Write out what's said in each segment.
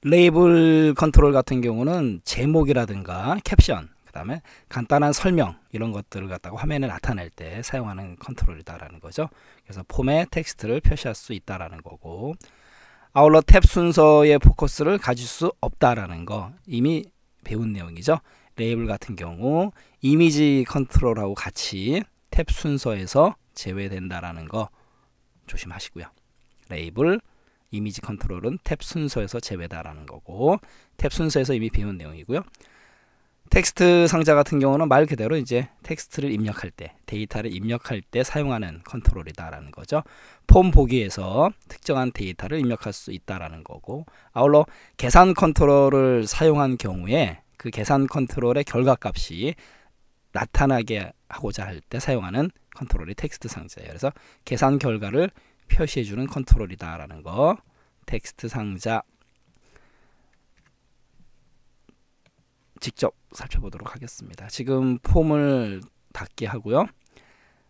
레이블 컨트롤 같은 경우는 제목이라든가 캡션, 그 다음에 간단한 설명 이런 것들을 갖다가 화면에 나타낼 때 사용하는 컨트롤이다라는 거죠. 그래서 폼에 텍스트를 표시할 수 있다라는 거고, 아울러 탭 순서의 포커스를 가질 수 없다라는 거 이미 배운 내용이죠. 레이블 같은 경우 이미지 컨트롤하고 같이 탭 순서에서 제외된다라는 거 조심하시고요. 레이블, 이미지 컨트롤은 탭 순서에서 제외다라는 거고, 탭 순서에서 이미 배운 내용이고요. 텍스트 상자 같은 경우는 말 그대로 이제 텍스트를 입력할 때, 데이터를 입력할 때 사용하는 컨트롤이다라는 거죠. 폼 보기에서 특정한 데이터를 입력할 수 있다라는 거고, 아울러 계산 컨트롤을 사용한 경우에 그 계산 컨트롤의 결과값이 나타나게 하고자 할 때 사용하는 컨트롤이 텍스트 상자예요. 그래서 계산 결과를 표시해주는 컨트롤이다라는 거, 텍스트 상자 직접 살펴보도록 하겠습니다. 지금 폼을 닫게 하고요.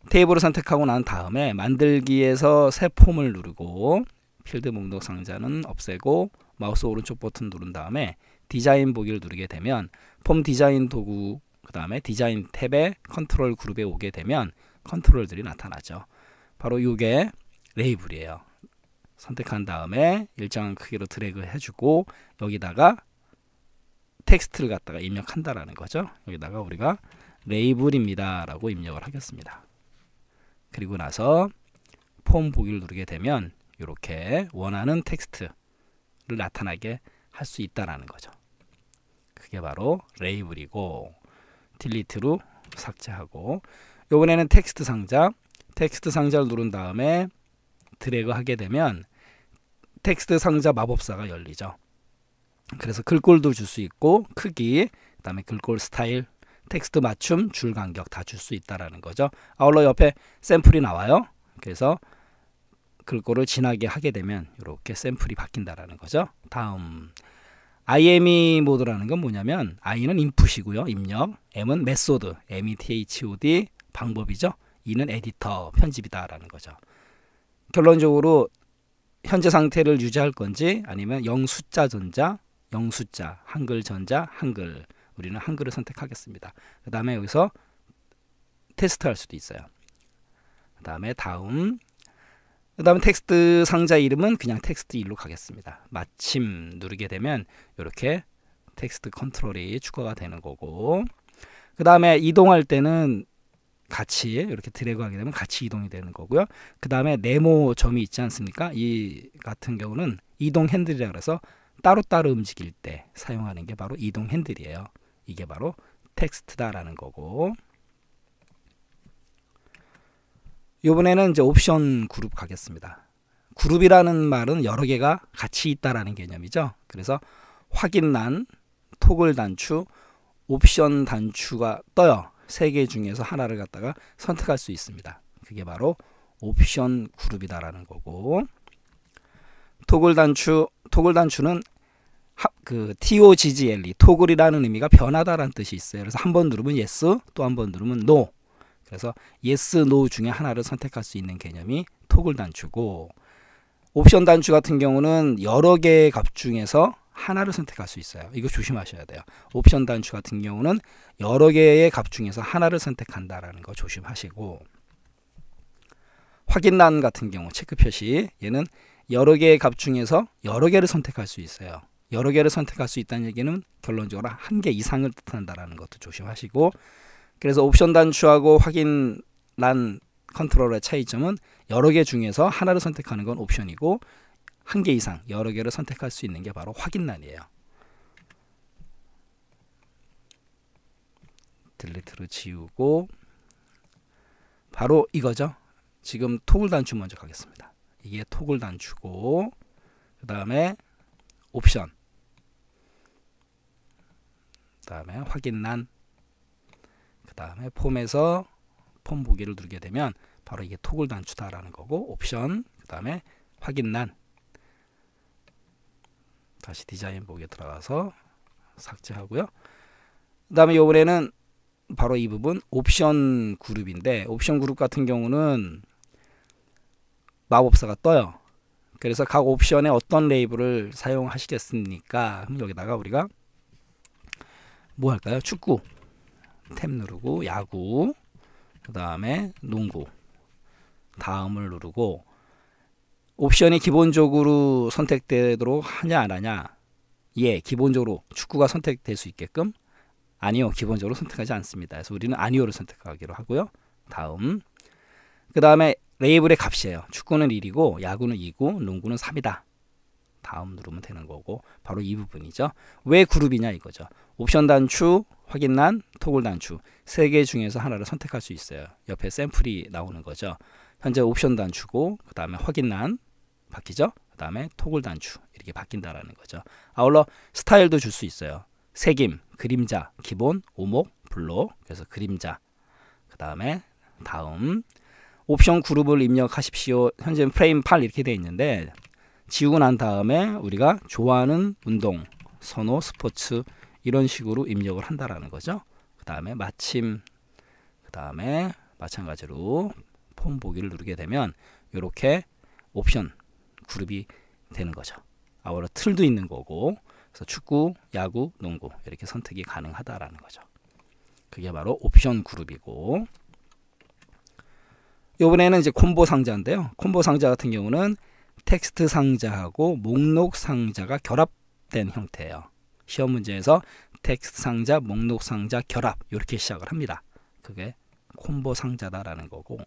테이블을 선택하고 난 다음에 만들기에서 새 폼을 누르고 필드 목록 상자는 없애고 마우스 오른쪽 버튼 누른 다음에 디자인 보기를 누르게 되면 폼 디자인 도구, 그 다음에 디자인 탭에 컨트롤 그룹에 오게 되면 컨트롤들이 나타나죠. 바로 이게 레이블이에요. 선택한 다음에 일정한 크기로 드래그 해주고 여기다가 텍스트를 갖다가 입력한다라는 거죠. 여기다가 우리가 레이블입니다 라고 입력을 하겠습니다. 그리고 나서 폼 보기를 누르게 되면 이렇게 원하는 텍스트를 나타나게 할 수 있다라는 거죠. 그게 바로 레이블이고, 딜리트로 삭제하고, 이번에는 텍스트 상자를 누른 다음에 드래그 하게 되면 텍스트 상자 마법사가 열리죠. 그래서 글꼴도 줄 수 있고 크기, 그 다음에 글꼴 스타일, 텍스트 맞춤, 줄 간격 다 줄 수 있다라는 거죠. 아울러 옆에 샘플이 나와요. 그래서 글꼴을 진하게 하게 되면 이렇게 샘플이 바뀐다라는 거죠. 다음 IME 모드라는 건 뭐냐면 I는 인풋이고요, 입력, M은 메소드, METHOD 방법이죠. E는 에디터, 편집이다라는 거죠. 결론적으로 현재 상태를 유지할 건지 아니면 영숫자 전자, 영숫자, 한글 전자, 한글, 우리는 한글을 선택하겠습니다. 그 다음에 여기서 테스트할 수도 있어요. 그 다음에 그 다음에 텍스트 상자 이름은 그냥 텍스트 1로 가겠습니다. 마침 누르게 되면 이렇게 텍스트 컨트롤이 추가가 되는 거고, 그 다음에 이동할 때는 같이 이렇게 드래그 하게 되면 같이 이동이 되는 거고요. 그 다음에 네모 점이 있지 않습니까? 이 같은 경우는 이동 핸들이라 그래서 따로따로 움직일 때 사용하는 게 바로 이동 핸들이에요. 이게 바로 텍스트다라는 거고, 이번에는 이제 옵션 그룹 가겠습니다. 그룹이라는 말은 여러 개가 같이 있다라는 개념이죠. 그래서 확인란, 토글 단추, 옵션 단추가 떠요. 세 개 중에서 하나를 갖다가 선택할 수 있습니다. 그게 바로 옵션 그룹이다라는 거고, 토글 단추는 TOGGLE, 토글이라는 의미가 변하다라는 뜻이 있어요. 그래서 한 번 누르면 yes, 또 한 번 누르면 no. 그래서 yes, no 중에 하나를 선택할 수 있는 개념이 토글 단추고, 옵션 단추 같은 경우는 여러 개의 값 중에서 하나를 선택할 수 있어요. 이거 조심하셔야 돼요. 옵션 단추 같은 경우는 여러 개의 값 중에서 하나를 선택한다라는 거 조심하시고, 확인란 같은 경우 체크 표시, 얘는 여러 개의 값 중에서 여러 개를 선택할 수 있어요. 여러 개를 선택할 수 있다는 얘기는 결론적으로 한 개 이상을 뜻한다라는 것도 조심하시고, 그래서 옵션 단추하고 확인란 컨트롤의 차이점은 여러 개 중에서 하나를 선택하는 건 옵션이고, 한 개 이상 여러 개를 선택할 수 있는 게 바로 확인란이에요. 딜리트로 지우고 바로 이거죠. 지금 토글 단추 먼저 가겠습니다. 이게 토글 단추고, 그 다음에 옵션, 그 다음에 확인란, 그 다음에 폼에서 폼 보기를 누르게 되면 바로 이게 토글 단추다라는 거고, 옵션, 그 다음에 확인란, 다시 디자인 보기에 들어가서 삭제하고요. 그 다음에 이번에는 바로 이 부분 옵션 그룹인데, 옵션 그룹 같은 경우는 마법사가 떠요. 그래서 각 옵션에 어떤 레이블을 사용하시겠습니까? 그럼 여기다가 우리가 뭐 할까요? 축구 탭 누르고 야구, 그 다음에 농구, 다음을 누르고 옵션이 기본적으로 선택되도록 하냐 안 하냐. 예, 기본적으로 축구가 선택될 수 있게끔. 아니요, 기본적으로 선택하지 않습니다. 그래서 우리는 아니오를 선택하기로 하고요. 다음, 그 다음에 레이블의 값이에요. 축구는 1이고 야구는 2고 농구는 3이다. 다음 누르면 되는 거고, 바로 이 부분이죠. 왜 그룹이냐 이거죠. 옵션 단추, 확인란, 토글 단추 세 개 중에서 하나를 선택할 수 있어요. 옆에 샘플이 나오는 거죠. 현재 옵션 단추고, 그 다음에 확인란 바뀌죠. 그 다음에 토글 단추 이렇게 바뀐다라는 거죠. 아울러 스타일도 줄 수 있어요. 색임, 그림자, 기본, 오목, 블록. 그래서 그림자. 그 다음에 다음 옵션 그룹을 입력하십시오. 현재 프레임 8 이렇게 되어 있는데 지우고 난 다음에 우리가 좋아하는 운동, 선호, 스포츠 이런 식으로 입력을 한다라는 거죠. 그 다음에 마침, 그 다음에 마찬가지로 폼 보기를 누르게 되면 이렇게 옵션 그룹이 되는 거죠. 아울러 틀도 있는 거고, 그래서 축구, 야구, 농구 이렇게 선택이 가능하다라는 거죠. 그게 바로 옵션 그룹이고, 이번에는 이제 콤보 상자인데요. 콤보 상자 같은 경우는 텍스트 상자하고 목록 상자가 결합된 형태예요. 시험 문제에서 텍스트 상자, 목록 상자 결합 이렇게 시작을 합니다. 그게 콤보 상자다라는 거고,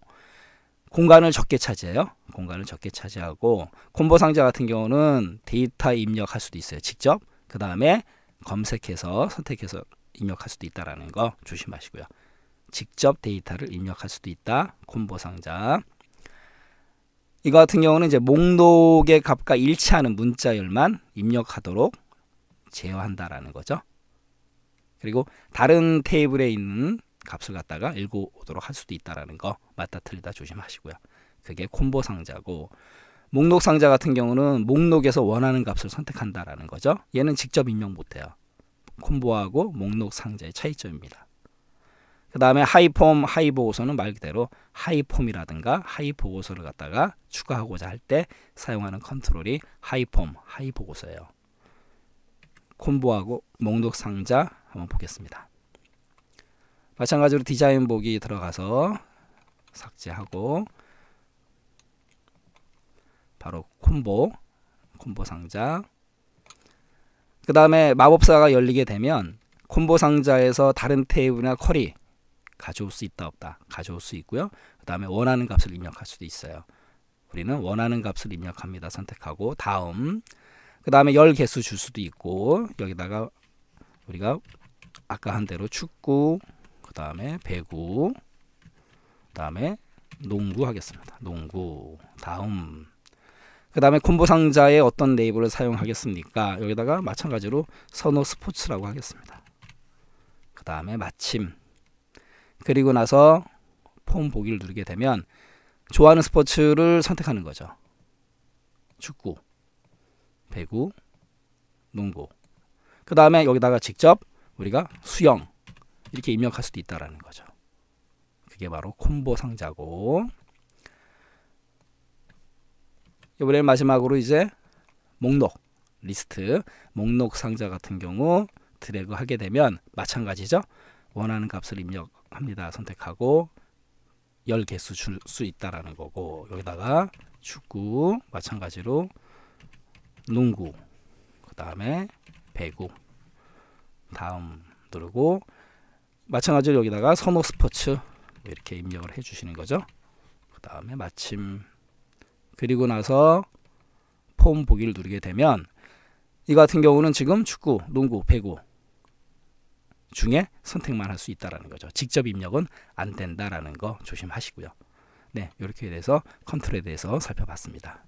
공간을 적게 차지해요. 공간을 적게 차지하고, 콤보 상자 같은 경우는 데이터 입력할 수도 있어요. 직접. 그 다음에 검색해서 선택해서 입력할 수도 있다라는 거 조심하시고요. 직접 데이터를 입력할 수도 있다. 콤보 상자. 이거 같은 경우는 이제 목록의 값과 일치하는 문자열만 입력하도록 제어한다라는 거죠. 그리고 다른 테이블에 있는 값을 갖다가 읽어오도록 할 수도 있다라는 거 맞다 틀리다 조심하시고요. 그게 콤보 상자고, 목록 상자 같은 경우는 목록에서 원하는 값을 선택한다라는 거죠. 얘는 직접 입력 못해요. 콤보하고 목록 상자의 차이점입니다. 그 다음에 하이폼, 하이보고서는 말 그대로 하이폼이라든가 하이보고서를 갖다가 추가하고자 할 때 사용하는 컨트롤이 하이폼, 하이보고서예요. 콤보하고 목록 상자 한번 보겠습니다. 마찬가지로 디자인 보기 들어가서 삭제하고 바로 콤보 상자. 그 다음에 마법사가 열리게 되면 콤보 상자에서 다른 테이블이나 쿼리 가져올 수 있다 없다 가져올 수 있고요. 그 다음에 원하는 값을 입력할 수도 있어요. 우리는 원하는 값을 입력합니다. 선택하고 다음, 그 다음에 열 개수 줄 수도 있고, 여기다가 우리가 아까 한 대로 축구, 그 다음에 배구, 그 다음에 농구 하겠습니다. 농구. 다음, 그 다음에 콤보 상자에 어떤 레이블을 사용하겠습니까? 여기다가 마찬가지로 선호 스포츠라고 하겠습니다. 그 다음에 마침. 그리고 나서 폼 보기를 누르게 되면 좋아하는 스포츠를 선택하는 거죠. 축구, 배구, 농구. 그 다음에 여기다가 직접 우리가 수영 이렇게 입력할 수도 있다라는 거죠. 그게 바로 콤보 상자고, 이번에 마지막으로 이제 목록, 리스트, 목록 상자 같은 경우 드래그 하게 되면 마찬가지죠. 원하는 값을 입력합니다. 선택하고 열 개수 줄 수 있다라는 거고, 여기다가 축구, 마찬가지로 농구, 그 다음에 배구, 다음 누르고 마찬가지로 여기다가 선호 스포츠 이렇게 입력을 해주시는 거죠. 그 다음에 마침. 그리고 나서 폼 보기를 누르게 되면 이 같은 경우는 지금 축구, 농구, 배구 중에 선택만 할 수 있다라는 거죠. 직접 입력은 안 된다라는 거 조심하시고요. 네, 이렇게 돼서 컨트롤에 대해서 살펴봤습니다.